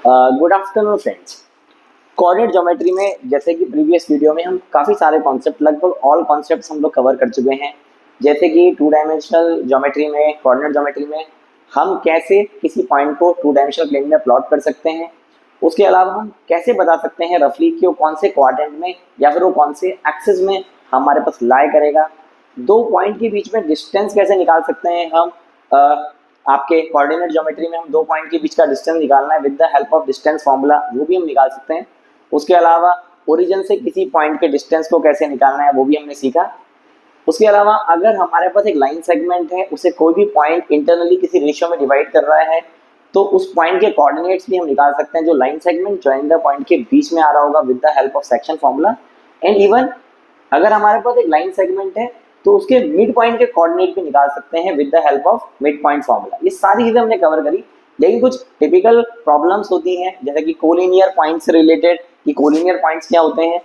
Good afternoon friends. Coordinate geometry में जैसे कि प्रीवियस वीडियो में हम काफ़ी सारे कॉन्सेप्ट, लगभग ऑल कॉन्सेप्ट्स हम लोग कवर कर चुके हैं। जैसे कि टू डायमेंशनल ज्योमेट्री में, कोऑर्डिनेट ज्योमेट्री में हम कैसे किसी पॉइंट को टू डायमेंशनल प्लेन में प्लॉट कर सकते हैं। उसके अलावा हम कैसे बता सकते हैं रफली कि वो कौन से क्वाड्रेंट में या फिर वो कौन से एक्सिस में हमारे पास लाई करेगा। दो पॉइंट के बीच में डिस्टेंस कैसे निकाल सकते हैं हम। आपके कोऑर्डिनेट ज्योमेट्री में हम दो पॉइंट के बीच का डिस्टेंस निकालना है with the help of distance formula, वो भी हम निकाल सकते हैं। उसके अलावा ओरिजिन से किसी पॉइंट के डिस्टेंस को कैसे निकालना है वो भी हमने सीखा। उसके अलावा अगर हमारे पास एक लाइन सेगमेंट है, उसे कोई भी पॉइंट इंटरनली किसी रेशियो में डिवाइड कर रहा है, तो उस पॉइंट के कोऑर्डिनेट्स भी हम निकाल सकते हैं जो line segment join the point के बीच में आ रहा होगा with the help of section formula. And even अगर हमारे पास एक लाइन सेगमेंट है तो उसके मिड पॉइंट के कोऑर्डिनेट भी निकाल सकते हैं with the help of mid point formula. ये सारी चीजें हमने कवर करी, लेकिन कुछ टिपिकल प्रॉब्लम्स होती हैं जैसे कि कोलिनियर पॉइंट्स से रिलेटेड, कि कोलिनियर पॉइंट्स क्या होते हैं,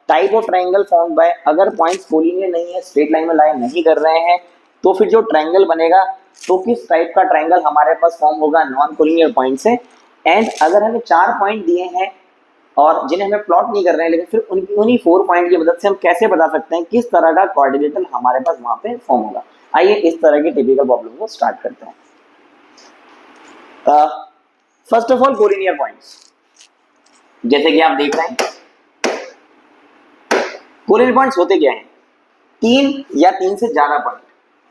type of triangle form by, अगर पॉइंट्स कोलिनियर नहीं है, स्ट्रेट लाइन में लाई नहीं कर रहे हैं, तो फिर जो ट्रायंगल बनेगा तो किस टाइप का ट्रायंगल हमारे पास फॉर्म होगा नॉन कोलिनियर पॉइंट से। एंड अगर हमें 4 पॉइंट दिए हैं और जिन्हें हमें प्लॉट नहीं कर रहे हैं, लेकिन फिर उन्हीं 4 पॉइंट की मदद से हम कैसे बता सकते हैं किस तरह का कोऑर्डिनेटर हमारे पास वहां पे फॉर्म होगा। आइए इस तरह की टिपिकल प्रॉब्लम को स्टार्ट करते हैं। First of all collinear points, जैसे कि आप देख रहे हैं कोलिनियर पॉइंट्स होते क्या हैं, 3 या 3 से ज्यादा पॉइंट,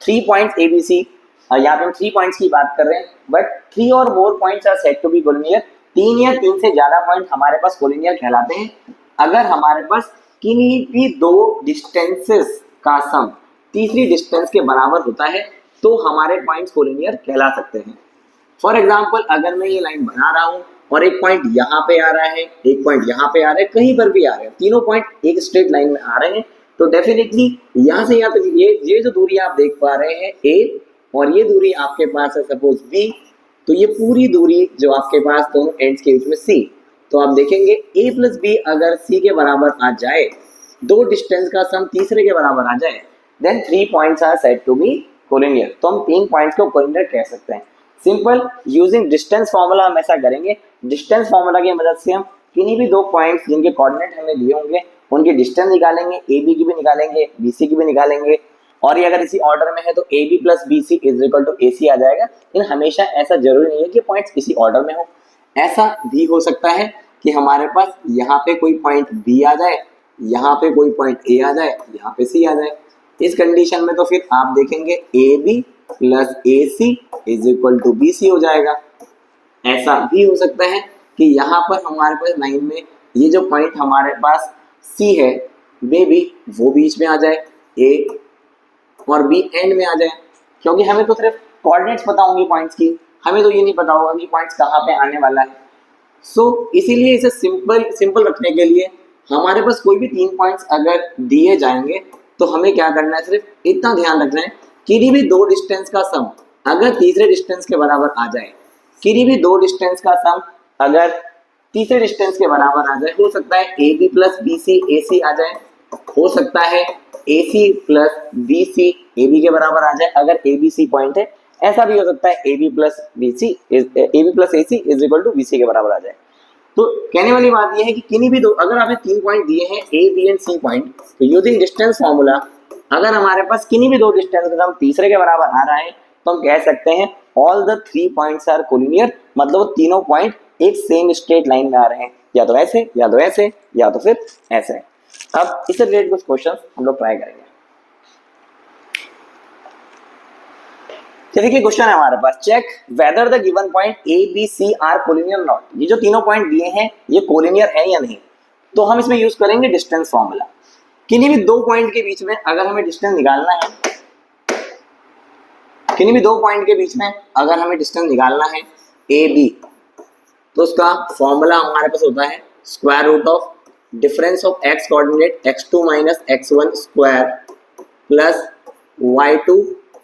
3 पॉइंट्स एबीसी, यहाँ पे हम 3 पॉइंट्स की बात कर रहे हैं, बट 3 और more points are said to be collinear. 3 या 3 से ज्यादा पॉइंट हमारे पास कोलिनियर कहलाते हैं अगर हमारे पास किन्हीं भी दो डिस्टेंसेस का सम तीसरी डिस्टेंस के बराबर होता है तो हमारे पॉइंट्स कोलिनियर कहला सकते हैं। फॉर एग्जाम्पल अगर मैं ये लाइन बना रहा हूँ और एक पॉइंट यहाँ पे आ रहा है, एक पॉइंट यहाँ पे आ रहा है, कहीं पर भी आ रहे हैं, तीनों पॉइंट एक स्ट्रेट लाइन में आ रहे हैं, तो डेफिनेटली यहाँ से यहाँ तक ये जो दूरी आप देख पा रहे हैं ए, और ये दूरी आपके पास है सपोज बी, तो ये पूरी दूरी जो आपके पास दोनों एंड्स के बीच में सी, तो आप देखेंगे ए प्लस बी अगर सी के बराबर आ जाए, दो डिस्टेंस का सम तीसरे के बराबर आ जाए, then 3 points are said to be collinear. तो हम 3 पॉइंट्स को कोलिनियर कह सकते हैं। सिंपल यूजिंग डिस्टेंस फार्मूला हम ऐसा करेंगे। डिस्टेंस फार्मूला की मदद से हम किन्हीं भी दो पॉइंट्स जिनके कोऑर्डिनेट हमें दिए होंगे उनकी डिस्टेंस निकालेंगे, ए बी की भी निकालेंगे, बी सी की भी निकालेंगे, और ये अगर इसी ऑर्डर में है तो A B plus B C is equal to A C आ जाएगा। लेकिन हमेशा ऐसा जरूरी नहीं है कि पॉइंट्स इसी ऑर्डर में हो, ऐसा भी हो सकता है कि हमारे पास यहाँ पे कोई पॉइंट बी आ जाए, यहाँ पे कोई पॉइंट ए आ जाए, यहाँ पे सी आ जाए। इस कंडीशन में तो फिर आप देखेंगे A B plus A C is equal to B C हो जाएगा। ऐसा भी हो सकता है कि यहाँ पर हमारे पास लाइन में ये जो पॉइंट हमारे पास सी है वे भी वो बीच में आ जाए, ए और बी एंड में आ जाए, क्योंकि हमें तो सिर्फ कोऑर्डिनेट्स पता होंगी पॉइंट्स की, हमें तो ये नहीं पता होगा कि पॉइंट्स कहाँ पे आने वाला है। सो इसीलिए इसे सिंपल रखने के लिए हमारे पास कोई भी 3 पॉइंट्स अगर दिए जाएंगे तो हमें क्या करना है, सिर्फ इतना ध्यान रखना है किसी भी दो डिस्टेंस का सम अगर तीसरे डिस्टेंस के बराबर आ जाए, किसी भी दो डिस्टेंस का सम अगर तीसरे डिस्टेंस के बराबर आ जाए, हो सकता है A B plus B C A C आ जाए, हो सकता है A C plus B C A B के बराबर आ जाए अगर ए बी सी पॉइंट है, ऐसा भी हो सकता है A B plus B C A B plus A C is equal to B C के बराबर आ जाए। तो कहने वाली बात यह है कि किन्हीं भी दो, अगर आपने 3 पॉइंट दिए हैं A B and C point, तो यूजिंग डिस्टेंस फार्मूला अगर हमारे पास किन्हीं भी दो डिस्टेंस का सम तीसरे के बराबर आ रहा है तो हम कह सकते हैं all the 3 points are collinear, मतलब वो तीनों पॉइंट एक सेम स्ट्रेट लाइन में आ रहे हैं, या तो ऐसे या तो ऐसे या तो फिर ऐसे। अब इससे रिलेटेड कुछ क्वेश्चन हम लोग ट्राई करेंगे। जैसे कि क्वेश्चन है हमारे पास, check whether the given point A B C are collinear not. ये जो तीनों पॉइंट दिए हैं ये कोलिनियर है या नहीं, तो हम इसमें यूज करेंगे डिस्टेंस फॉर्मूला। किन्हीं भी दो पॉइंट के बीच में अगर हमें डिस्टेंस निकालना है, किन्हीं भी दो पॉइंट के बीच में अगर हमें डिस्टेंस निकालना है ए बी, तो उसका फॉर्मूला हमारे पास होता है square root of difference of X coordinate x2 minus x1 square plus y2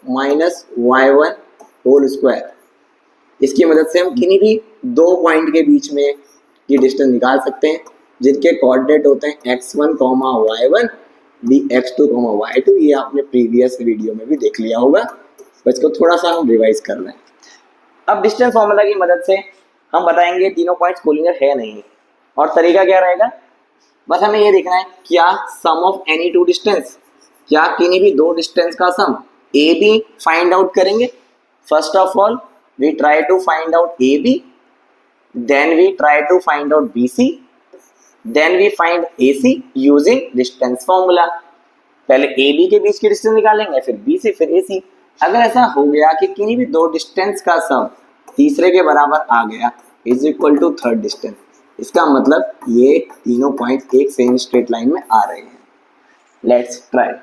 minus y1 whole square. इसकी मदद से हम किन्हीं भी दो पॉइंट के बीच में ये डिस्टेंस निकाल सकते हैं जिनके कोऑर्डिनेट होते हैं x1, y1 भी x2, y2। ये आपने प्रीवियस वीडियो में भी देख लिया होगा, बस इसको थोड़ा सा हम रिवाइज कर रहे हैं। अब डिस्टेंस फॉर्मूला की मदद से हम बताएंगे तीनों पॉइंट्स कोलिनियर है नहीं। और तरीका क्या रहेगा, बस हमें ये देखना है क्या sum of any two distance, क्या किन्हीं भी दो डिस्टेंस का sum A B find out करेंगे। First of all we try to find out A B, then we try to find out B C, then we find A C using distance formula. पहले A B के बीच की distance निकालेंगे, फिर B C, फिर ए सी। अगर ऐसा हो गया कि किन्हीं भी दो डिस्टेंस का सम तीसरे के बराबर आ गया is equal to third distance, इसका मतलब ये तीनों पॉइंट एक सेम स्ट्रेट लाइन में आ रहे हैं। Let's try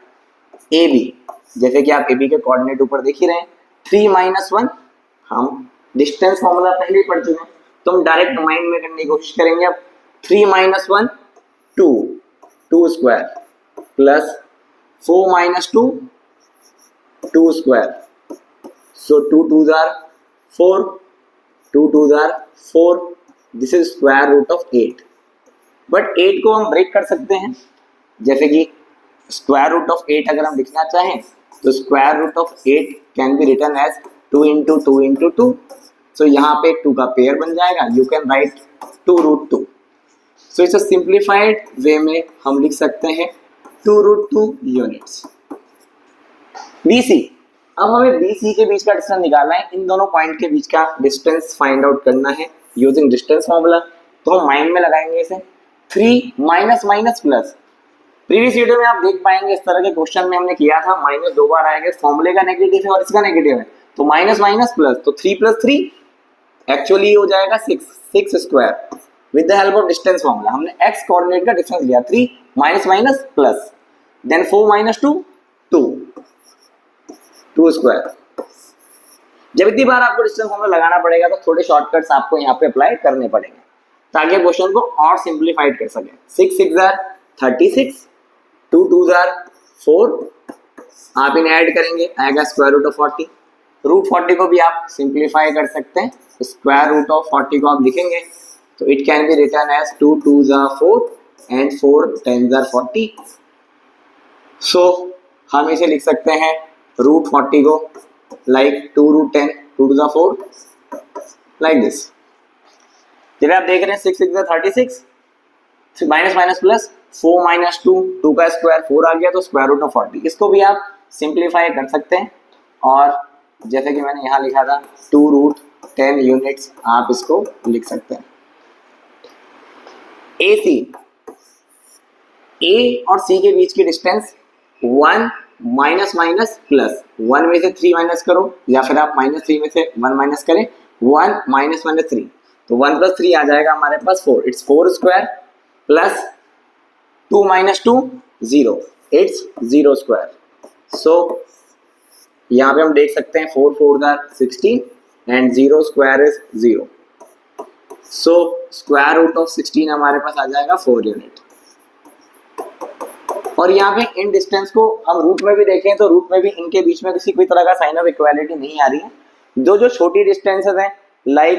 A B. जैसे कि आप ए बी के कोऑर्डिनेट ऊपर देख ही रहे हैं, 3 - 1, हम डिस्टेंस फॉर्मूला पहले ही पढ़ चुके हैं तो हम डायरेक्ट माइंड में करने की कोशिश करेंगे। अब 3 - 1 2, 2 square plus 4 - 2 2 square, so 2 2s are 4, 2 2s are 4, this is square root of 8। But 8 को हम ब्रेक कर सकते हैं, जैसे कि स्क्वायर रूट ऑफ 8 अगर हम लिखना चाहें तो square root of 8 can be written as 2 × 2 × 2, so यहाँ पे 2 का पेयर बन जाएगा, you can write 2√2। So it's a simplified way में हम लिख सकते हैं 2√2 यूनिट्स। BC, अब हमें BC के बीच का डिस्टेंस निकालना है, इन दोनों पॉइंट के बीच का डिस्टेंस फाइंड आउट करना है यूजिंग डिस्टेंस फॉर्मूला। तो हम माइंड में लगाएंगे इसे 3 minus minus plus. Previous video में आप देख पाएंगे इस तरह के क्वेश्चन में हमने किया था, माइनस 2 बार आएगा, फॉर्मूले का नेगेटिव है और इसका नेगेटिव है, तो माइनस माइनस प्लस, तो 3 + 3 एक्चुअली हो जाएगा 6 square. With the help of distance formula हमने x कोऑर्डिनेट का डिस्टेंस लिया 3 minus minus plus, then 4 - 2 2 square. जब इतनी बार आपको डिस्टेंस फॉर्मूला लगाना पड़ेगा तो थोड़े शॉर्टकट्स आपको यहाँ पे अप्लाई करने पड़ेंगे ताकि क्वेश्चन को और सिंप्लीफाइड कर सकें। 6 6 are 36, 2 2s are 4, आप इन्हें ऐड करेंगे आएगा स्क्वायर रूट ऑफ 40। रूट 40 को भी आप सिंप्लीफाई कर सकते हैं, स्क्वायर रूट ऑफ 40 को आप लिखेंगे तो it can be written as 2 2s are 4 and 4 10s are 40। So हम इसे लिख सकते हैं रूट 40 को लाइक 2√10, 2 2 4 लाइक दिस। जब आप देख रहे हैं 6 6 36, माइनस माइनस प्लस 4 - 2, 2 का स्क्वायर 4 आ गया तो स्क्वायर रूट ऑफ 40। इसको भी आप सिंप्लीफाई कर सकते हैं और जैसे कि मैंने यहाँ लिखा था 2√10 यूनिट्स आप इसको लिख सकते हैं। AC, A और C के बीच की डिस्टेंस 1 माइनस माइनस प्लस, 1 में से 3 माइनस करो या फिर आप -3 में से 1 माइनस करें, 1 माइनस 3, तो 1 + 3 आ जाएगा हमारे पास 4, it's 4 square plus 2 - 2 0, it's 0 square. So यहाँ पे हम देख सकते हैं 4 4s are 16 and 0 square is 0, so square root of 16 हमारे पास आ जाएगा 4 यूनिट। और यहाँ पे इन डिस्टेंस को हम रूट में भी देखें तो रूट में भी इनके बीच में किसी कोई तरह का साइन ऑफ इक्वालिटी नहीं आ रही है। जो छोटी डिस्टेंसेस हैं लाइक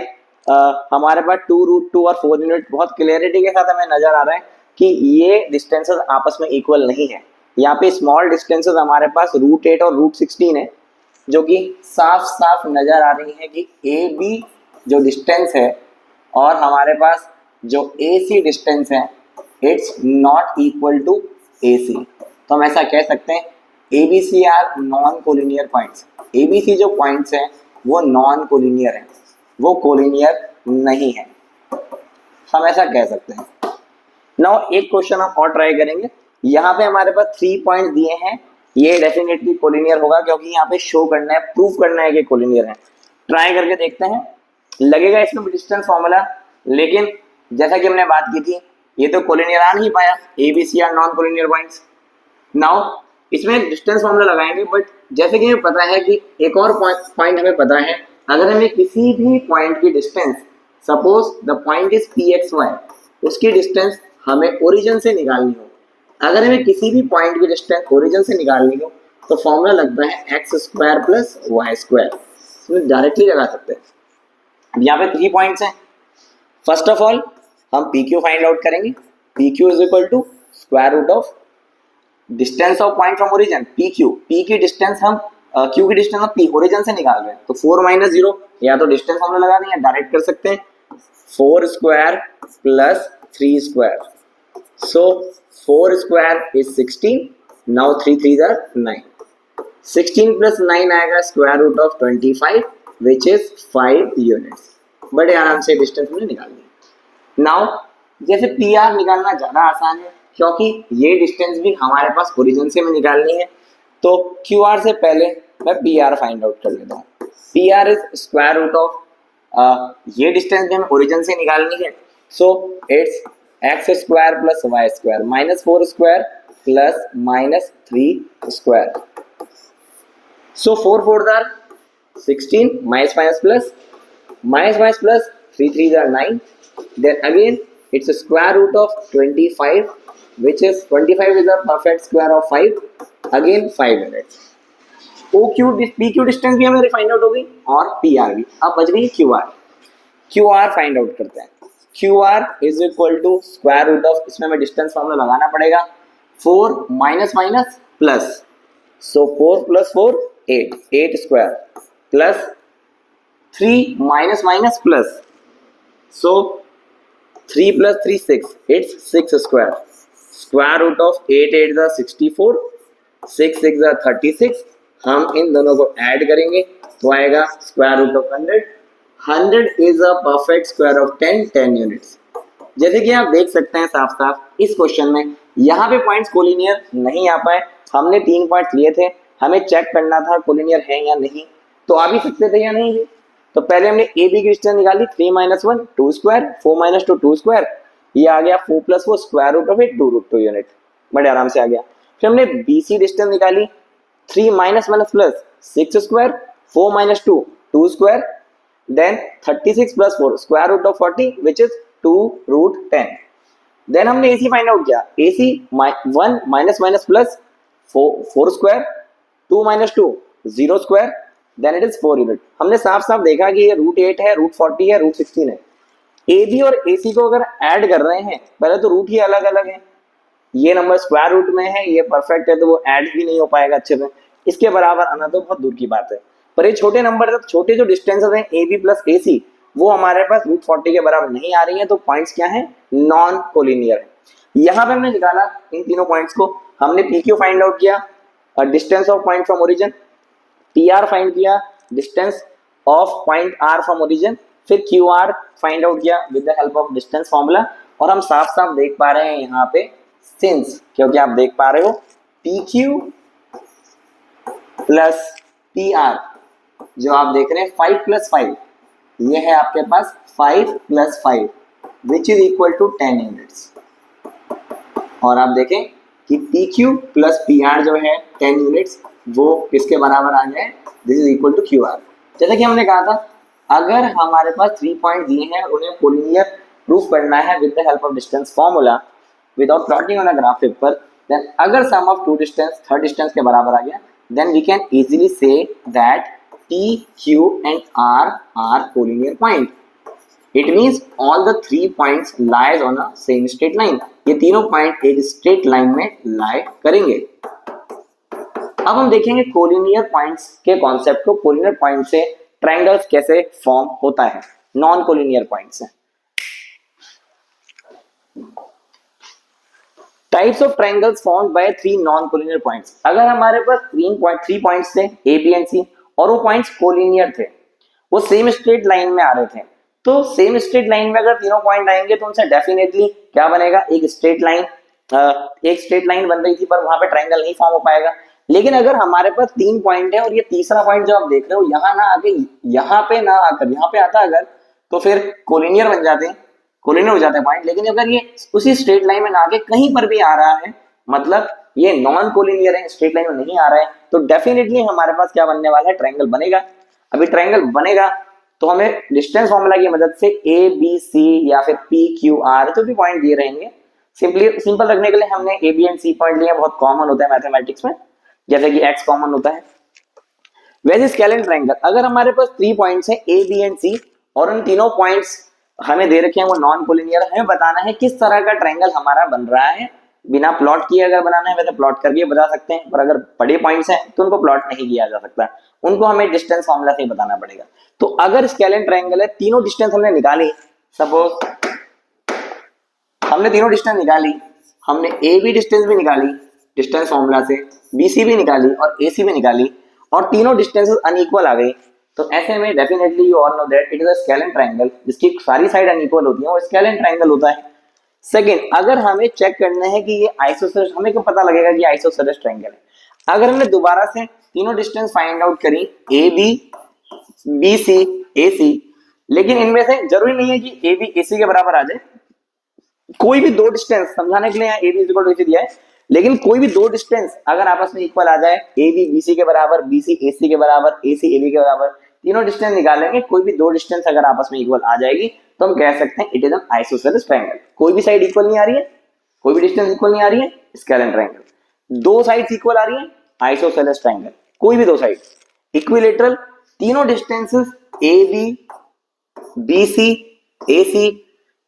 हमारे पास 2√2 और 4 यूनिट बहुत क्लियरिटी के साथ हमें नजर आ रहा है कि ये डिस्टेंसेस आपस में इक्वल नहीं है। यहाँ पे स्मॉल डिस्टेंसेस हमारे पास √8 और √16 है जो कि साफ साफ नजर आ रही है कि AB जो डिस्टेंस है और हमारे पास जो AC डिस्टेंस है it's not equal to AC। तो हम ऐसा कह सकते हैं ABC are non collinear points. ABC जो पॉइंट्स हैं वो नॉन कोलिनियर हैं, वो कोलिनियर नहीं है, हम ऐसा कह सकते हैं। नाउ एक क्वेश्चन हम और ट्राई करेंगे। यहाँ पे हमारे पास 3 पॉइंट दिए हैं, ये डेफिनेटली कोलिनियर होगा क्योंकि यहाँ पे शो करना है, प्रूफ करना है कि कोलिनियर है। ट्राई करके देखते हैं, लगेगा इसमें भी डिस्टेंस फॉर्मूला, लेकिन जैसा कि हमने बात की थी ये तो कोलिनियर आ नहीं पाया, ABC are non collinear points. Now इसमें डिस्टेंस फॉर्मूला लगाएंगे, बट जैसे कि हमें पता है कि एक और पॉइंट हमें पता है, अगर हमें किसी भी पॉइंट की distance, suppose the point is PXY, उसकी डिस्टेंस हमें ओरिजिन से निकालनी हो, अगर हमें किसी भी पॉइंट की डिस्टेंस ओरिजिन से निकालनी हो तो फॉर्मूला लगता है x² + y², इसमें डायरेक्टली लगा सकते हैं। अब यहाँ पे 3 पॉइंट्स हैं। फर्स्ट ऑफ ऑल हम PQ फाइंड आउट करेंगे, PQ is equal to square root of distance of point from origin, PQ, P की डिस्टेंस हम Q की डिस्टेंस हम P ओरिजिन से निकाल रहे हैं, तो 4 - 0 या तो डिस्टेंस फॉर्मूला लगा दें या डायरेक्ट कर सकते हैं, 4 square plus 3 square. So 4 square is 16. Now 3 3s are 9. 16 plus 9 आएगा square root of 25 which is 5 units. बड़े आराम से डिस्टेंस में निकाल लिया. नाउ जैसे पी आर निकालना ज़्यादा आसान है क्योंकि ये डिस्टेंस भी हमारे पास ओरिजिन से में निकालनी है. तो क्यू आर से पहले मैं पी आर फाइंड आउट कर लेता हूँ. P R is square root of ये डिस्टेंस भी हमें ओरिजिन से निकालनी है. So it's X square plus Y square minus 4 square plus minus 3 square. So 4 4s are 16 minus plus 3 3s are 9. Then again it's a square root of 25 which is 25 is a perfect square of 5. Again 5 units. OQ PQ distance भी हमें find out हो गई और PR भी. अब बच गई QR. QR find out करते हैं. QR is equal to square root of, इसमें हमें डिस्टेंस फॉर्मूला लगाना पड़ेगा. 4 minus minus plus. So 4 plus 4 8 8 square plus 3 minus minus plus. So 3 plus 3 6 it's 6 square. Square root of 8 8 are 64. 6 6 are 36. हम इन दोनों को add करेंगे तो आएगा square root of 100. 100 is a perfect square of 10 units. जैसे कि आप देख सकते हैं साफ साफ इस क्वेश्चन में यहाँ पे पॉइंट्स कोलिनियर नहीं आ पाए. हमने 3 पॉइंट लिए थे, हमें चेक करना था कोलिनियर है या नहीं. तो आ भी सकते थे या नहीं भी. तो पहले हमने ए बी की डिस्टेंस निकाली. 3 minus 1 2 स्क्वायर, 4 minus 2 2 स्क्वायर. ये आ गया 4 plus 4 square root of 8 2 root 2 unit. बड़े आराम से आ गया. फिर हमने बी सी डिस्टेंस निकाली. 3 minus minus plus 6 square, 4 minus 2 2 square. Then 36 plus 4 square root of 40 which is 2 root 10. Then हमने AC फाइंड आउट किया. AC 1 minus minus plus 4 square, 2 minus 2 0 square. Then it is 4 unit. हमने साफ साफ देखा कि ये root 8 है, रूट 40 है, रूट 16 है. AB और AC को अगर ऐड कर रहे हैं, पहले तो रूट ही अलग अलग है. ये नंबर स्क्वायर रूट में है, ये परफेक्ट है, तो वो ऐड भी नहीं हो पाएगा अच्छे से. इसके बराबर आना तो बहुत दूर की बात है. पर ये छोटे नंबर, छोटे जो डिस्टेंसेस हैं AB प्लस AC, वो हमारे पास रूट 40 के बराबर नहीं आ रही है. तो पॉइंट्स क्या है? नॉन कोलिनियर है. यहाँ पे हमने निकाला इन तीनों पॉइंट्स को. हमने PQ फाइंड आउट किया, distance of point from origin. PR find किया, distance of point R from origin. फिर QR फाइंड आउट किया with the help of distance formula. और हम साफ साफ देख पा रहे हैं यहाँ पे सिंस, क्योंकि आप देख पा रहे हो PQ प्लस PR जो आप देख रहे हैं 5 plus 5, ये है आपके पास 5 plus 5 which is equal to 10 units. और आप देखें कि PQ प्लस PR जो है 10 यूनिट्स, वो किसके बराबर आ जाए? This is equal to QR. जैसे कि हमने कहा था, अगर हमारे पास 3 पॉइंट दिए हैं, उन्हें कोलिनियर प्रूफ करना है with the help of distance formula without plotting on a graph paper. Then अगर sum of 2 distance third distance के बराबर आ गया, then we can easily say that PQ and R are collinear point. It means all the 3 points lies on a same straight line. ये तीनों point एक straight line में लाई करेंगे. अब हम देखेंगे कोलिनियर पॉइंट्स के कॉन्सेप्ट को. कोलिनियर पॉइंट से ट्रायंगल्स कैसे फॉर्म होता है, नॉन कोलिनियर पॉइंट से. Types of triangles formed by 3 non collinear points. अगर हमारे पास 3 पॉइंट्स थे A B and C और वो पॉइंट्स कोलिनियर थे, वो सेम स्ट्रेट लाइन में आ रहे थे, तो सेम स्ट्रेट लाइन में अगर तीनों पॉइंट आएंगे तो उनसे डेफिनेटली क्या बनेगा? एक स्ट्रेट लाइन बन रही थी, पर वहां पे ट्रायंगल नहीं फॉर्म हो पाएगा. लेकिन अगर हमारे पास 3 पॉइंट है और ये तीसरा पॉइंट जो आप देख रहे हो यहाँ ना आके यहाँ पे ना आकर यहाँ पे आता अगर, तो फिर कोलिनियर बन जाते हैं, कोलिनियर हो जाते हैं पॉइंट. लेकिन अगर ये उसी स्ट्रेट लाइन में ना आके कहीं पर भी आ रहा है, मतलब ये नॉन कोलिनियर है, स्ट्रेट लाइन में नहीं आ रहा है, तो डेफिनेटली हमारे पास क्या बनने वाला है? ट्रायंगल बनेगा. अभी ट्रायंगल बनेगा तो हमें डिस्टेंस फॉर्मूला की मदद से ABC या फिर PQR जो भी पॉइंट दिए रहेंगे, सिंपल रखने के लिए हमने AB and C पॉइंट लिए. बहुत कॉमन होता है मैथमेटिक्स में, जैसे कि X कॉमन होता है. वैसे स्केलिन ट्रायंगल, अगर हमारे पास 3 पॉइंट्स हैं A B and C और उन तीनों पॉइंट्स हमें दे रखे हैं वो नॉन कोलिनियर, हमें बताना है किस तरह का ट्रायंगल हमारा बन रहा है. बिना प्लॉट किए अगर बनाना है वैसे प्लॉट करके बता सकते हैं, पर अगर बड़े पॉइंट्स हैं तो उनको प्लॉट नहीं किया जा सकता, उनको हमें डिस्टेंस फॉर्मूला से ही बताना पड़ेगा. तो अगर स्केलिन ट्रायंगल है, तीनों डिस्टेंस हमने निकाली, सपोज हमने तीनों डिस्टेंस निकाली, हमने ए बी डिस्टेंस भी निकाली डिस्टेंस फॉर्मूला से, बी सी भी निकाली और ए सी भी निकाली, और तीनों डिस्टेंसेस अनइक्वल आ गई, तो ऐसे में definitely you all know that it is a scalene triangle, जिसकी सारी साइड अनइक्वल होती है, वो स्केलेन ट्रायंगल होता है। सेकंड, अगर हमें चेक करना है कि ये आइसोसेलेस, हमें क्या पता लगेगा कि आइसोसेलेस ट्रायंगल है? अगर हमने दोबारा से तीनों डिस्टेंस फाइंड आउट करी, ए बी, बी सी, ए सी, लेकिन इनमें से जरूरी नहीं है कि ए बी ए सी के बराबर आ जाए, कोई भी दो डिस्टेंस समझाने के लिए यहाँ A B equal to A सी दिया है, लेकिन कोई भी दो डिस्टेंस अगर आपस में इक्वल आ जाए, ए बी बी सी के बराबर, बी सी ए सी के बराबर, ए सी ए बी के बराबर, तीनों डिस्टेंस निकालेंगे, कोई भी दो डिस्टेंस अगर आपस में इक्वल आ जाएगी तो हम कह सकते हैं it is an isosceles triangle. कोई भी साइड इक्वल नहीं आ रही है, कोई भी डिस्टेंस इक्वल नहीं आ रही है, स्केलेन ट्रायंगल। दो साइड्स इक्वल आ रही है, आइसोसेलेस ट्रायंगल। कोई भी दो साइड इक्विलेटरल, तीनों distances A B B C A C,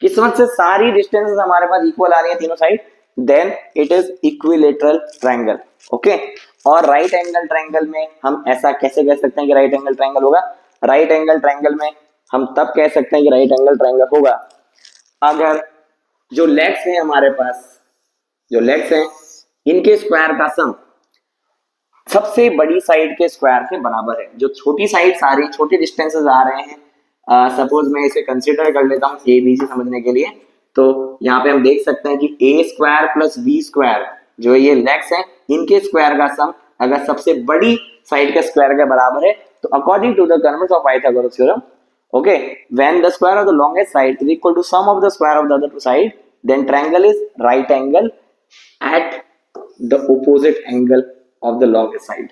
किस्मत से सारी डिस्टेंसेस हमारे पास इक्वल आ रही है तीनों side, then it is equilateral triangle. Okay, और राइट एंगल ट्रायंगल में हम ऐसा कैसे कह सकते हैं कि राइट एंगल ट्रायंगल होगा? राइट एंगल ट्रायंगल में हम तब कह सकते हैं कि राइट एंगल ट्रायंगल होगा अगर जो लेग्स हैं हमारे पास, जो लेग्स हैं इनके स्क्वायर का सम सबसे बड़ी साइड के स्क्वायर के बराबर है। जो छोटी साइड सारी छोटे डिस्टेंसेस आ रहे हैं, सपोज मैं इसे कंसीडर कर लेता हूँ ए बी सी समझने के लिए, तो यहाँ पे हम देख सकते हैं कि ए स्क्वायर प्लस बी स्क्वायर, जो ये लेग्स हैं इनके स्क्वायर का सम अगर सबसे बड़ी साइड के स्क्वायर के बराबर है, तो according to the converse of Pythagoras theorem, okay, when the square of the longest side is equal to sum of the square of the other two side, then triangle is right angle at the opposite angle of the longest side.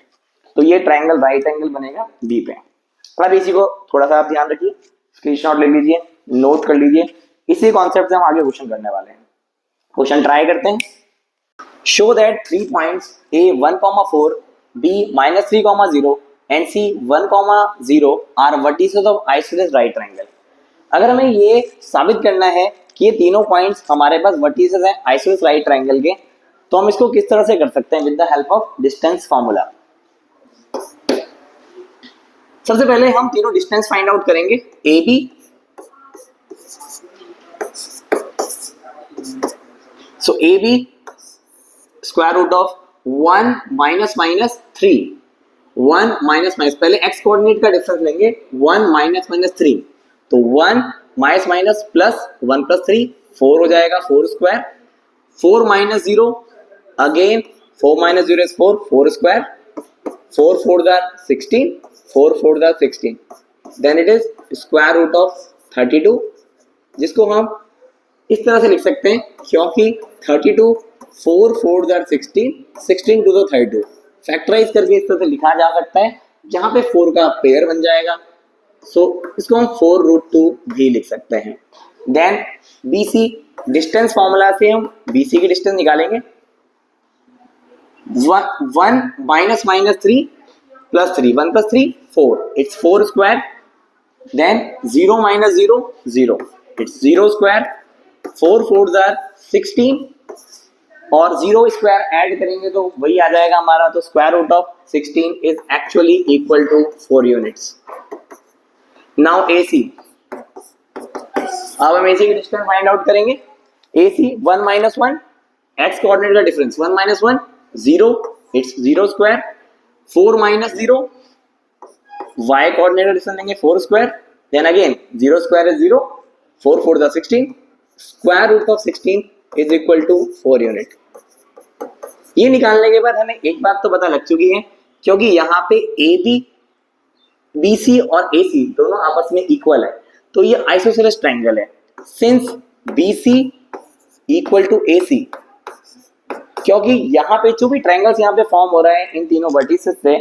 तो ये triangle right angle बनेगा B पे। अब इसी को थोड़ा सा आप ध्यान रखिए, स्क्रीनशॉट ले लीजिए, नोट कर लीजिए, इसी कॉन्सेप्ट से हम आगे क्वेश्चन करने वाले हैं। क्वेश्चन ट्राई करते हैं। Show that 3 points a 1,4, b -3,0 and c 1,0 are vertices of isosceles right triangle. अगर हमें ये साबित करना है कि ये तीनों पॉइंट्स हमारे पास वर्टिसेस हैं आइसोसेलेस राइट ट्रायंगल के, तो हम इसको किस तरह से कर सकते हैं? With the help of distance formula. सबसे पहले हम तीनों डिस्टेंस फाइंड आउट करेंगे, A B, so A B square root of 1 minus 3, 1 minus, पहले एक्स कोऑर्डिनेट का डिफरेंस लेंगे, 1 माइनस 3, तो 1 माइनस प्लस 1 प्लस 3 4 हो जाएगा, 4 square, 4 minus 0 again 4 minus 0 is 4, 4 square, 4 4 16, 4 4 16, then it is square root of 32, जिसको हम इस तरह से लिख सकते हैं क्योंकि 32 4 4 16, 16 2 32, फैक्टराइज करके इस तरह से लिखा जा सकता है, जहां पे 4 का पेयर बन जाएगा, सो इसको हम 4 रूट 2 भी लिख सकते हैं। देन BC डिस्टेंस फॉर्मूला से हम BC की डिस्टेंस निकालेंगे, 1 minus 3 plus 3, 1 plus 3 4, it's 4 square, then 0 minus 0 0, it's 0 square, 4 4 16 और 0 स्क्वायर ऐड करेंगे तो वही आ जाएगा हमारा, तो square root of 16 is actually equal to 4 units. Now AC, अब हम AC की डिस्टेंस फाइंड आउट करेंगे, AC 1 माइनस 1, एक्स कोऑर्डिनेट का difference 1 minus 1 0, it's 0 square, 4 minus 0, y coordinate का डिफरेंस लेंगे 4 square, then again 0 square is 0, 4 4 16, square root of 16 is equal to 4 unit. ये निकालने के बाद हमें एक बात तो पता लग चुकी है, क्योंकि यहाँ पे AB, BC और AC दोनों आपस में इक्वल है, तो ये आइसोसेलेस ट्रायंगल है। Since BC equal to AC, क्योंकि यहाँ पे जो भी ट्रायंगल्स यहाँ पे फॉर्म हो रहे हैं इन तीनों वर्टिसेस से,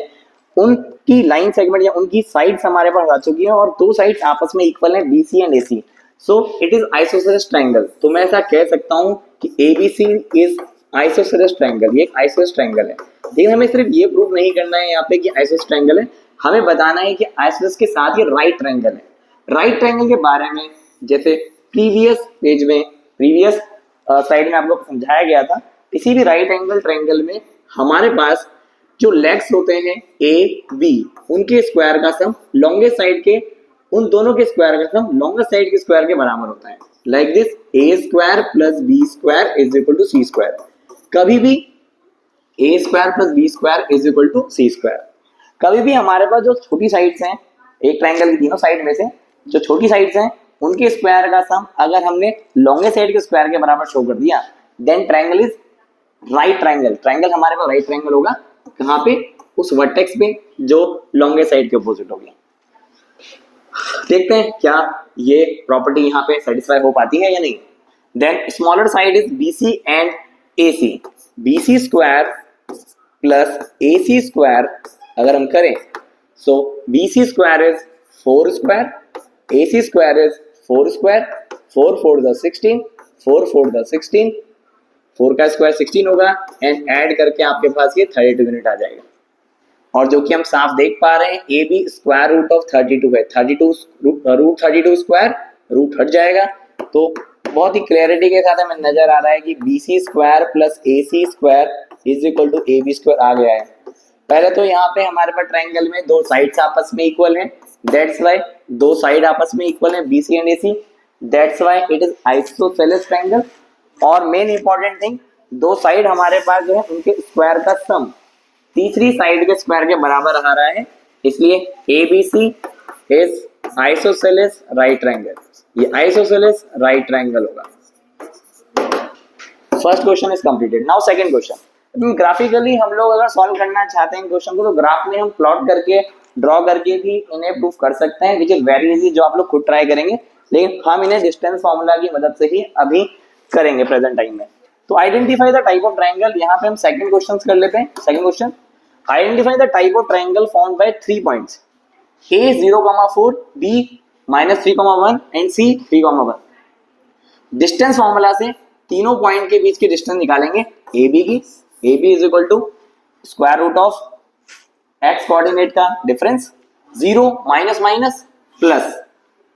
उनकी लाइन सेगमेंट या उनकी साइड्स हमारे पास आ चुकी है और दो साइड्स आपस में इक्वल है, BC and AC, so it is isosceles triangle. तो मैं ऐसा कह सकता हूँ कि ABC इज आइसोसेलेस ट्रायंगल, ये एक आइसोसेलेस ट्रायंगल है। लेकिन हमें सिर्फ ये प्रूव नहीं करना है यहाँ पे कि आइसोसेलेस ट्रायंगल है, हमें बताना है कि आइसोसेलेस के साथ ये राइट ट्रायंगल है। राइट ट्रायंगल के बारे में जैसे प्रीवियस पेज में, प्रीवियस स्लाइड में आप लोग समझाया गया था, किसी भी राइट एंगल ट्रायंगल में हमारे पास जो लेग्स होते हैं A B, उनके स्क्वायर का सम लॉन्गेस्ट साइड के उन दोनों के स्क्वायर का सम लॉन्गेस्ट साइड के स्क्वायर के बराबर होता है। Like this A square plus B square is equal to C square. कभी भी A square plus B square is equal to C square. कभी भी हमारे पास जो छोटी साइड्स हैं, एक ट्राइंगल की तीनों साइड में से जो छोटी साइड्स हैं उनके स्क्वायर का सम अगर हमने लॉन्गेस्ट साइड के स्क्वायर के बराबर शो कर दिया, then triangle is right triangle. Triangle हमारे पास राइट ट्राइंगल होगा कहाँ पे, उस वर्टेक्स पे जो लॉन्गेस्ट साइड के अपोजिट होगी। देखते हैं क्या ये प्रॉपर्टी यहाँ पे सेटिस्फाई हो पाती है या नहीं। Then smaller side is BC and AC। BC square plus AC square अगर हम करें, so BC square is 4 square, AC square is 4 square, 4 4 the 16, 4 4 the 16, 4 का स्क्वायर 16 होगा एंड ऐड करके आपके पास ये 32 यूनिट आ जाएगा। और जो कि हम साफ देख पा रहे हैं A B square root of 32 है, 32 रूट 32 स्क्वायर रूट हट जाएगा। तो बहुत ही क्लैरिटी के साथ हमें नजर आ रहा है कि BC square plus AC square is equal to AB square आ गया है। पहले तो यहाँ पे हमारे पास ट्राइंगल में दो साइड्स आपस में इक्वल हैं, दैट्स व्हाई दो साइड आपस में इक्वल है BC and AC, that's why it is isosceles triangle. और मेन इंपॉर्टेंट थिंग, दो साइड हमारे पास जो है उनके स्क्वायर का सम तीसरी साइड के स्क्वायर के बराबर आ रहा है, इसलिए ABC is isosceles right triangle. ये आइसोसेलेस राइट ट्राइंगल होगा। First question is completed. Now second question. Graphically हम लोग अगर सॉल्व करना चाहते हैं क्वेश्चन को तो ग्राफ में हम प्लॉट करके ड्रॉ करके भी इन्हें प्रूफ कर सकते हैं, विच इज वेरी इजी, जो आप लोग खुद ट्राई करेंगे, लेकिन हम इन्हें डिस्टेंस फॉर्मूला की मदद से ही अभी करेंगे प्रेजेंट टाइम में। तो identify the type of triangle, यहाँ पे हम सेकंड क्वेश्चन कर लेते हैं। Second question, identify the type of triangle formed by 3 points A 0,4, B -3,1 and C 3,1। Distance formula से तीनों पॉइंट के बीच की डिस्टेंस निकालेंगे AB की। AB is equal to square root of x coordinate का डिफरेंस, 0 माइनस माइनस प्लस,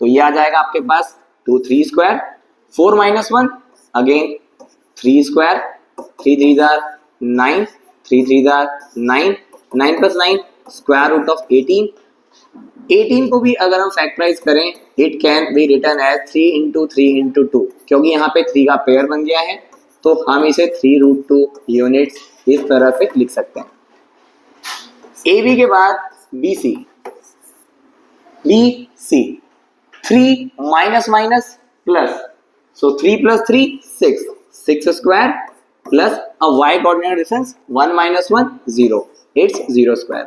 तो ये आ जाएगा आपके पास 2 3 square, 4 - 1 again 3 square, 3 3 9, 3 3 9, 9 + 9 square root of 18। 18 को भी अगर हम फैक्टराइज करें, it can be written as 3 × 3 × 2, क्योंकि यहाँ पे 3 का पेयर बन गया है, तो हम इसे 3√2 यूनिट्स इस तरह से लिख सकते हैं। AB के बाद BC, BC 3 minus minus plus, so 3 + 3 6, 6 square plus a y coordinate difference 1 - 1 0, it's 0 square.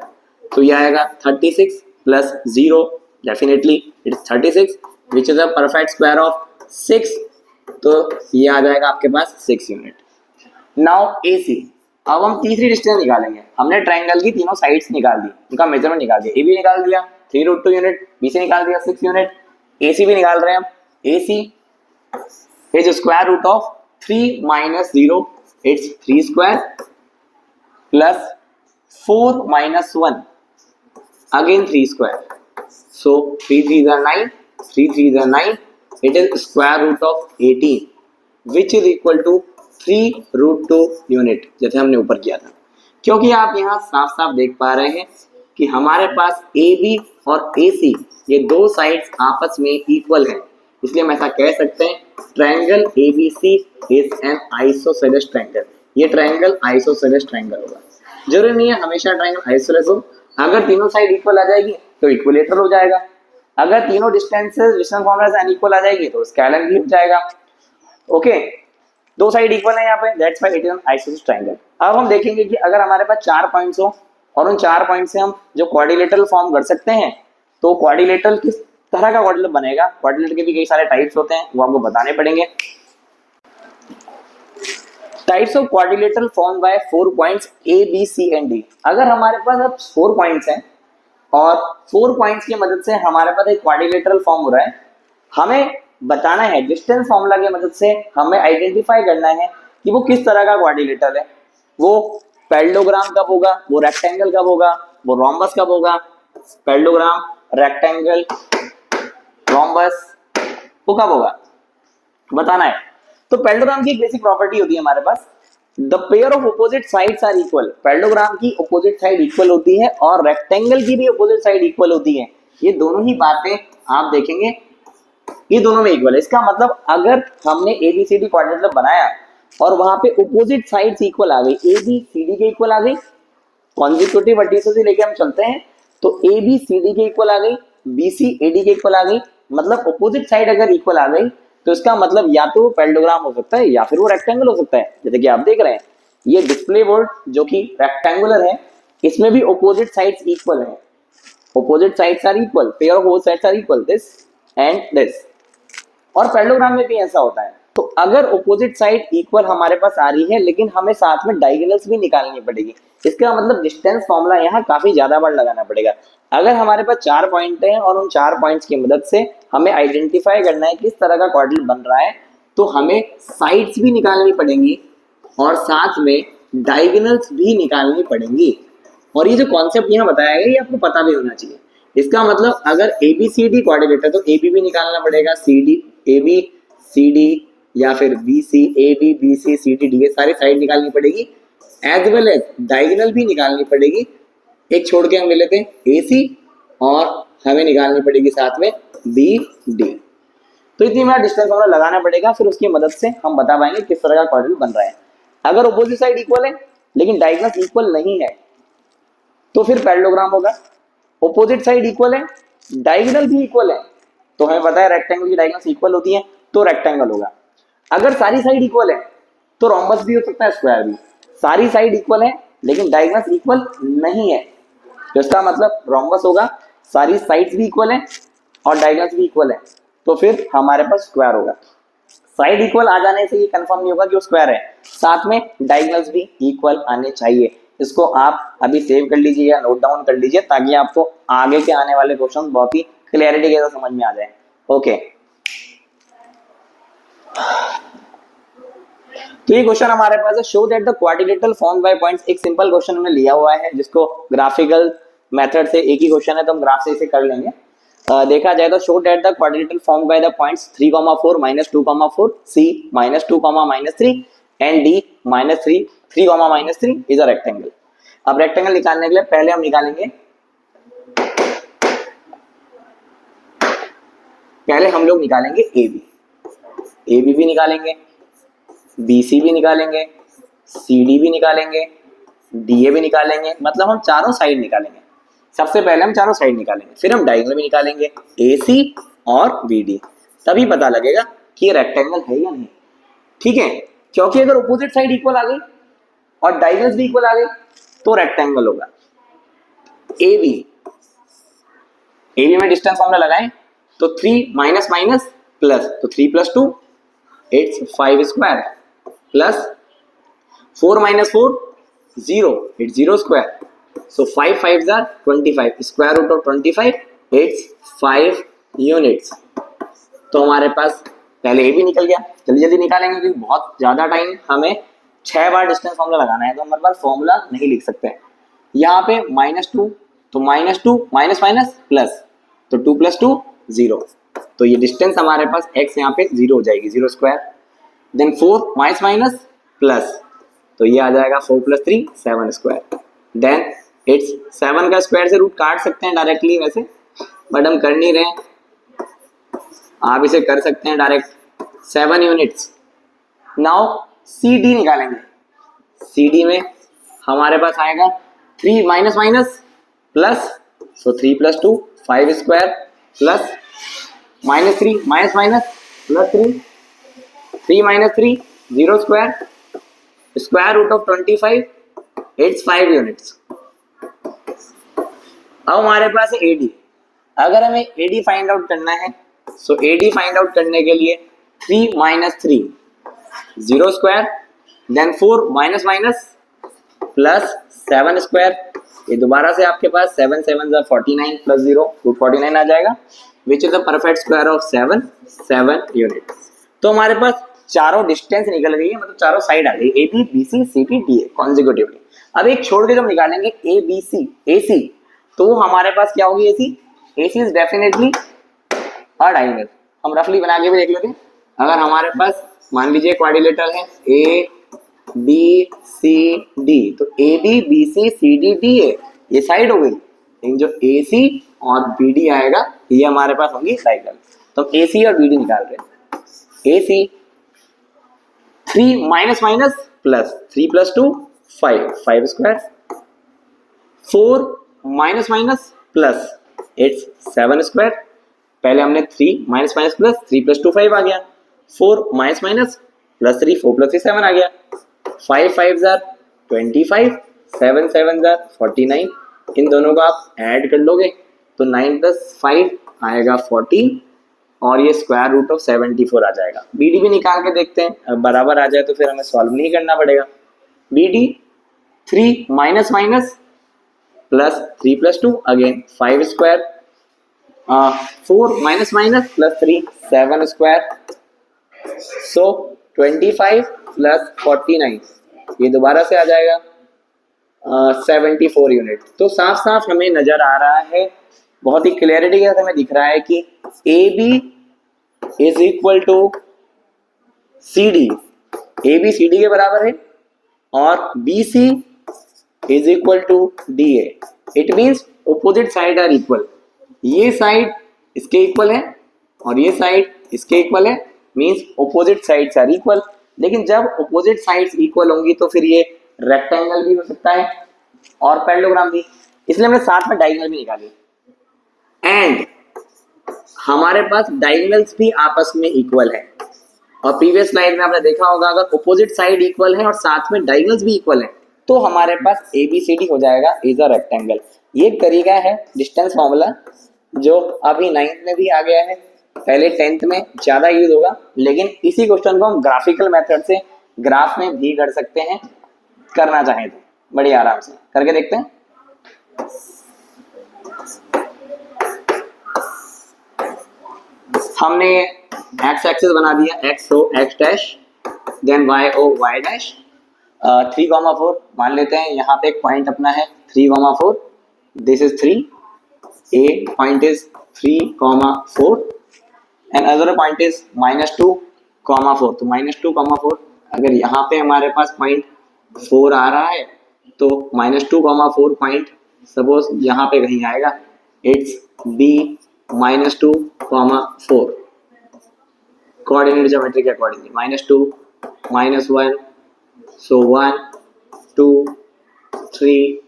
तो ये आएगा 36 plus 0, definitely it's 36 which is a perfect square of 6, तो ये आ जाएगा आपके पास 6 यूनिट। नाउ AC, अब हम तीसरी डिस्टेंस निकालेंगे। हमने ट्राइंगल की तीनों साइड्स निकाल दी, उनका मेजरमेंट निकाल दिया। AB निकाल दिया 3√2 यूनिट, BC निकाल दिया 6 यूनिट, AC भी निकाल रहे हैं हम। AC is square root of 3 - 0, it's 3 square plus 4 - 1 again 3 square, so 3 3 9, 3 3 9, it is square root of 18 which is equal to 3√2 unit, जैसे हमने ऊपर किया था। क्योंकि आप यहाँ साफ साफ देख पा रहे हैं कि हमारे पास AB और AC ये दो साइड्स आपस में इक्वल हैं, इसलिए हम ऐसा कह सकते हैं triangle ABC is an isosceles triangle. ये ट्रायंगल आइसोसेलेस ट्रायंगल होगा। जरूरी नहीं है हमेशा ट्रायंगल आइसोसेलेस हो, अगर तीनों साइड इक्वल आ जाएगी तो इक्विलेटरल हो जाएगा, अगर तीनों डिस्टेंसेस डिस्टेंस फॉर्मूला से अनइक्वल आ जाएगी तो स्केलर भी हो जाएगा। ओके, दो साइड इक्वल है यहाँ पे, that's why it is an isosceles triangle. अब हम देखेंगे कि अगर हमारे पास 4 पॉइंट्स हो और उन 4 पॉइंट से हम जो क्वाड्रिलेटरल फॉर्म कर सकते हैं, तो क्वाड्रिलेटरल किस तरह का क्वाड्रिलेटरल बनेगा। क्वाड्रिलेटरल के भी कई सारे टाइप्स होते हैं, वो आपको बताने पड़ेंगे। Types of quadrilateral form by 4 points A, B, C and D। अगर हमारे पास अब 4 पॉइंट्स हैं और 4 पॉइंट्स की मदद से हमारे पास एक क्वाड्रिलेटरल फॉर्म हो रहा है, हमें बताना है डिस्टेंस फॉर्मूला की मदद से हमें आइडेंटिफाई करना है कि वो किस तरह का क्वाड्रिलेटरल है। वो पैरेललोग्राम कब होगा, वो रेक्टेंगल कब होगा, वो रोम्बस कब होगा। पैरेललोग्राम, रेक्टेंगल, रोम्बस वो कब होगा बताना है। तो पैरेललोग्राम की एक बेसिक प्रॉपर्टी होती है हमारे पास, the pair of opposite sides are equal. Parallelogram की अपोजिट साइड इक्वल होती है और रेक्टेंगल की भी अपोजिट साइड इक्वल होती है। ये दोनों ही बातें आप देखेंगे ये दोनों में इक्वल है। इसका मतलब अगर हमने एबीसीडी क्वाड्रेंट बनाया और वहां पे अपोजिट साइड्स इक्वल आ गई, ए बी सी डी के इक्वल आ गई, कॉन्जिक्यूटिव वर्टिसेस से लेके हम चलते हैं तो ए बी सी डी के इक्वल आ गई, बी सी ए डी के इक्वल आ गई, मतलब अपोजिट साइड अगर इक्वल आ गई तो इसका मतलब या तो वो पैरेललोग्राम हो सकता है या फिर वो रेक्टेंगल हो सकता है। जैसे कि आप देख रहे हैं ये डिस्प्ले बोर्ड जो कि रेक्टेंगुलर है, इसमें भी अपोजिट साइड्स इक्वल है, opposite sides are equal, pair of both sides are equal, this and this। और पैरेललोग्राम में भी ऐसा होता है। तो अगर opposite side equal हमारे पास आ रही है लेकिन हमें साथ में डायगोनल्स भी निकालनी पड़ेगी, इसका मतलब डिस्टेंस फॉर्मूला यहाँ काफी ज्यादा बार लगाना पड़ेगा। अगर हमारे पास 4 पॉइंट हैं और उन 4 पॉइंट्स की मदद से हमें आइडेंटिफाई करना है किस तरह का क्वाड्रेंट बन रहा है, तो हमें साइड्स भी निकालनी पड़ेंगी और साथ में डायगोनल्स भी निकालनी पड़ेंगी। और ये जो कॉन्सेप्ट यहाँ बताया गया ये आपको पता भी होना चाहिए। इसका मतलब अगर ABCD क्वाड्रिलेटरल तो AB भी निकालना पड़ेगा, CD AB CD या फिर BC AB BC CD D ये सारी साइड निकालनी पड़ेगी, एज वेल एज डायगोनल भी निकालनी पड़ेगी। एक छोड़ के हम ले लेते हैं AC और हमें निकालनी पड़ेगी साथ में BD। तो इतनी बार डिस्टेंस फॉर्मूला लगाना पड़ेगा, फिर उसकी मदद से हम बता पाएंगे किस तरह का क्वाड्रेंट बन रहा है। अगर अपोजिट साइड इक्वल है लेकिन डायगोनल इक्वल नहीं है तो फिर पैरेललोग्राम होगा। ऑपोजिट साइड इक्वल है, डायगोनल भी इक्वल है, तो हमें पता है रेक्टेंगल की डायगोनल्स इक्वल होती हैं, तो रेक्टेंगल होगा। अगर सारी साइड इक्वल है तो रोम्बस भी हो सकता है, स्क्वायर भी। सारी साइड इक्वल है लेकिन डायगोनल्स इक्वल नहीं है, तो इसका मतलब रोम्बस होगा। सारी साइड्स भी इक्वल है और डायगोनल्स भी इक्वल है, तो फिर हमारे पास स्क्वायर होगा। साइड इक्वल आ जाने से ये कंफर्म नहीं होगा कि वो स्क्वायर है, साथ में डायगोनल्स भी इक्वल आने चाहिए। इसको आप अभी सेव कर लीजिए या नोट डाउन कर लीजिए ताकि आपको आगे के आने वाले क्वेश्चन बहुत ही क्लैरिटी के साथ समझ में आ जाए। ओके, तो ये क्वेश्चन हमारे पास है, show that the quadrilateral form by points. एक सिंपल क्वेश्चन हमने लिया हुआ है जिसको ग्राफिकल मेथड से, एक ही क्वेश्चन है तो हम ग्राफ से इसे कर लेंगे। देखा जाए तो show that the quadrilateral form by the points 3, 4, -2, 4, C -2, -3 and D -3, 3, -3 is a rectangle. अब रेक्टेंगल निकालने के लिए पहले हम निकालेंगे, पहले हम लोग निकालेंगे AB भी निकालेंगे, BC भी निकालेंगे, CD भी निकालेंगे, DA भी निकालेंगे, मतलब हम चारों साइड निकालेंगे। सबसे पहले हम चारों साइड निकालेंगे, फिर हम डायगोनल भी निकालेंगे AC और BD, तभी पता लगेगा कि ये रेक्टेंगल है या नहीं। ठीक है, क्योंकि अगर अपोजिट साइड इक्वल आ गई और डायगोनल्स भी इक्वल आ गई तो रेक्टेंगल होगा। AB में डिस्टेंस फॉर्मूला लगाएं तो 3 माइनस माइनस प्लस, तो 3 + 2 it's 5 square, plus 4 - 4 0 it's 0 square, so 5 5s are 25, square root of 25 it's 5 units. तो हमारे पास पहले AB निकल गया। जल्दी जल्दी निकालेंगे क्योंकि बहुत ज्यादा टाइम, हमें 6 बार डिस्टेंस फॉर्मूला लगाना है तो हमारे पास फॉर्मूला नहीं लिख सकते। यहाँ पे -2 तो -2 माइनस माइनस प्लस, तो 2 + 2 0, तो ये डिस्टेंस हमारे पास x यहाँ पे 0 हो जाएगी, 0 square. Then 4 minus minus plus, तो ये आ जाएगा 4 + 3 7 स्क्वायर। देन इट्स 7 का स्क्वायर से रूट काट सकते हैं डायरेक्टली वैसे, बट हम कर नहीं रहे हैं, आप इसे कर सकते हैं डायरेक्ट 7 यूनिट्स। नाउ CD निकालेंगे, CD में हमारे पास आएगा 3 minus minus plus, so 3 + 2 5 square, plus -3 minus minus plus 3 - 3 0 square, square root of 25 it's 5 units. अब हमारे पास है AD। अगर हमें AD फाइंड आउट करना है, सो AD फाइंड आउट करने के लिए 3 - 3 0 square, then 4 minus minus plus 7 square, ये दोबारा से आपके पास 7 7 49 प्लस 0 रूट 49 आ जाएगा, which is the perfect square of 7 unit. तो हमारे पास चारों डिस्टेंस निकल गई है, मतलब चारों साइड आ गई, AB BC CD DA consecutively. अब एक छोड़ के जब निकालेंगे ABC AC, तो हमारे पास क्या होगी AC is definitely a diagonal. हम रफली बना के भी देख लेते हैं। अगर हमारे पास मान लीजिए क्वाड्रिलेटरल है ABCD, तो AB BC CD DA ये साइड हो गई, लेकिन जो AC और बी डी आएगा, ये हमारे पास होंगी डायगोनल। तो ए सी और बी डी निकाल रहे हैं। ए सी 3 minus minus plus, 3 plus 2 5, 5 square, 4 minus minus plus, it's 7 square. पहले हमने 3 माइनस माइनस प्लस, 3 प्लस 2 5 आ गया, 4 माइनस माइनस प्लस 3, 4 प्लस 3 7 आ गया, 5 5 जार 25, 7 7 जार 49। इन दोनों को आप ऐड कर लोगे तो 9 प्लस 5 आएगा 14 और ये स्क्वायर रूट ऑफ 74 आ जाएगा। बी डी भी निकाल के देखते हैं, अब बराबर आ जाए तो फिर हमें सॉल्व नहीं करना पड़ेगा। B D 3 minus minus plus 3 plus 2 again 5 square, 4 minus minus plus 3 7 square, so 25 plus 49 ये दोबारा से आ जाएगा 74 यूनिट। तो साफ साफ हमें नजर आ रहा है, बहुत ही क्लियरिटी के साथ हमें दिख रहा है कि A B is equal to C D, A B C D के बराबर है और B C is equal to D A. It means opposite side are equal, ये साइड इसके इक्वल है और ये साइड इसके इक्वल है, means opposite sides are equal. लेकिन जब ऑपोजिट साइड्स इक्वल होंगी तो फिर ये रेक्टेंगल भी हो सकता है और पैरेललोग्राम भी, इसलिए हमने साथ में डायगोनल भी निकाली। एंड हमारे पास डायगोनल्स भी आपस में इक्वल है, और प्रीवियस स्लाइड में आपने देखा होगा अगर ऑपोजिट साइड इक्वल है और साथ में डायगोनल्स भी इक्वल है तो हमारे पास ए बी सी डी हो जाएगा इज अ रेक्टेंगल। ये एक तरीका है डिस्टेंस फॉर्मूला जो अभी 9th में भी आ गया है, पहले 10th में ज्यादा यूज होगा, लेकिन इसी क्वेश्चन को हम ग्राफिकल मेथड से ग्राफ में भी कर सकते हैं, करना चाहें तो बड़ी आराम से करके देखते हैं। हमने एक्स एक्सिस बना दिया, X O X dash, then Y O Y dash, 3,4 मान लेते हैं। यहाँ पे एक पॉइंट अपना है 3,4, this is 3, A point is 3,4 and other point is -2,4। तो -2,4 अगर यहाँ पे हमारे पास पॉइंट 4 आ रहा है तो -2,4 पॉइंट सपोज यहाँ पे कहीं आएगा, इट्स बी -2,4 कोऑर्डिनेट ज्योमेट्री के accordingly, -2 -1, so 1 2 3।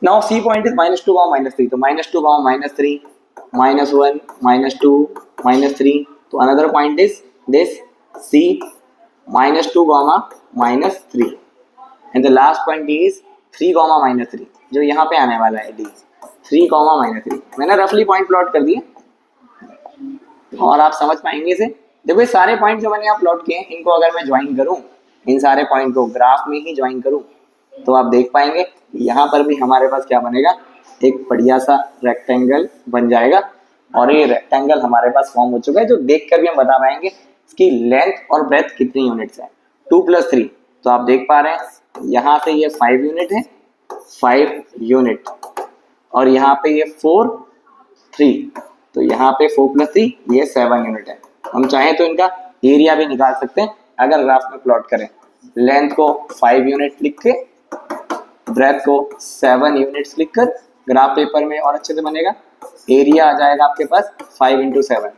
now C point is -2, -3, तो -2, -3, -1, -2, -3, तो another point is this C -2, -3 and the last point is 3, -3 जो यहाँ पे आने वाला है D 3, -3। मैंने रफली पॉइंट प्लॉट कर दिए और आप समझ पाएंगे इसे। देखो ये सारे पॉइंट जो मैंने यहाँ प्लॉट किए इनको अगर मैं ज्वाइन करूँ, इन सारे पॉइंट को ग्राफ में ही ज्वाइन करूँ तो आप देख पाएंगे यहाँ पर भी हमारे पास क्या बनेगा, एक बढ़िया सा रेक्टेंगल बन जाएगा। और ये रेक्टेंगल हमारे पास फॉर्म हो चुका है, जो देख कर भी हम बता पाएंगे इसकी लेंथ और ब्रेथ कितनी यूनिट्स है, 2 + 3। तो आप देख पा रहे हैं यहाँ से ये 5 यूनिट है, 5 यूनिट, और यहाँ पे ये 4 3, तो यहाँ पे 4 + 3 ये 7 यूनिट है। हम चाहें तो इनका एरिया भी निकाल सकते हैं अगर ग्राफ में प्लॉट करें। लेंथ को 5 यूनिट लिख के, ब्रेथ को 7 यूनिट्स लिखकर ग्राफ पेपर में और अच्छे से बनेगा। एरिया आ जाएगा आपके पास 5 × 7।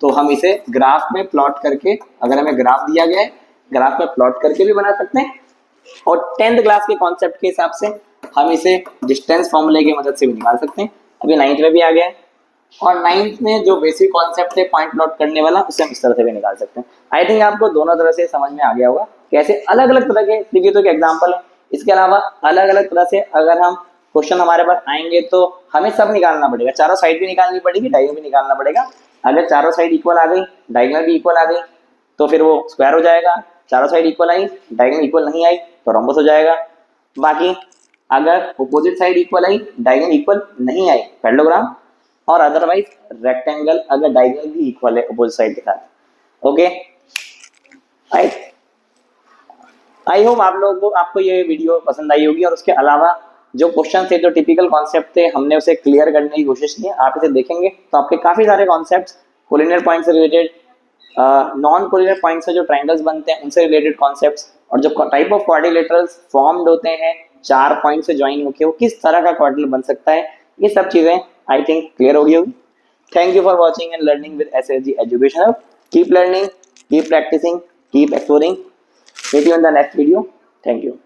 तो हम इसे ग्राफ में प्लॉट करके, अगर हमें ग्राफ दिया गया है ग्राफ में प्लॉट करके भी बना सकते हैं, और 10th क्लास के कॉन्सेप्ट के हिसाब से हम इसे डिस्टेंस फॉर्मूले की मदद से भी निकाल सकते हैं। अभी 9th में भी आ गया है, और 9th में जो बेसिक कॉन्सेप्ट है पॉइंट प्लॉट करने वाला, उसे हम इस तरह से भी निकाल सकते हैं। आई थिंक आपको दोनों तरह से समझ में आ गया होगा कैसे अलग अलग तरह के, देखिए तो एक एग्जाम्पल है। इसके अलावा अलग अलग तरह से अगर हम क्वेश्चन हमारे पास आएंगे तो हमें सब निकालना पड़ेगा, चारों साइड भी निकालनी पड़ेगी, डायगोनल भी निकालना पड़ेगा। अगर चारों साइड इक्वल आ गई, डायगोनल भी इक्वल आ गई तो फिर वो स्क्वायर हो जाएगा। चारों साइड इक्वल आई, डायगोनल इक्वल नहीं आई तो रोम्बस हो जाएगा। बाकी अगर अपोजिट साइड इक्वल आई, डायगोनल इक्वल नहीं आई, पैरेललोग्राम, और अदरवाइज रेक्टेंगल अगर डायगोनल भी इक्वल है अपोजिट साइड के साथ। ओके, आई होप आप लोगों को, आपको ये वीडियो पसंद आई होगी, और उसके अलावा जो क्वेश्चन थे, जो टिपिकल कॉन्सेप्ट थे, हमने उसे क्लियर करने की कोशिश की है। आप इसे देखेंगे तो आपके काफी सारे कॉन्सेप्ट कोलिनियर पॉइंट से रिलेटेड, नॉन कोलिनियर पॉइंट से जो ट्रायंगल्स बनते हैं उनसे रिलेटेड कॉन्सेप्ट, और जो टाइप ऑफ क्वाड्रिलेटरल्स फॉर्म्ड होते हैं 4 पॉइंट से ज्वाइन होकर, वो किस तरह का क्वाड्रिलेटरल बन सकता है, ये सब चीजें आई थिंक क्लियर होगी होगी। Thank you for watching and learning with SSG education hub. Keep learning, keep practising, keep exploring. Meet you in the next video. Thank you.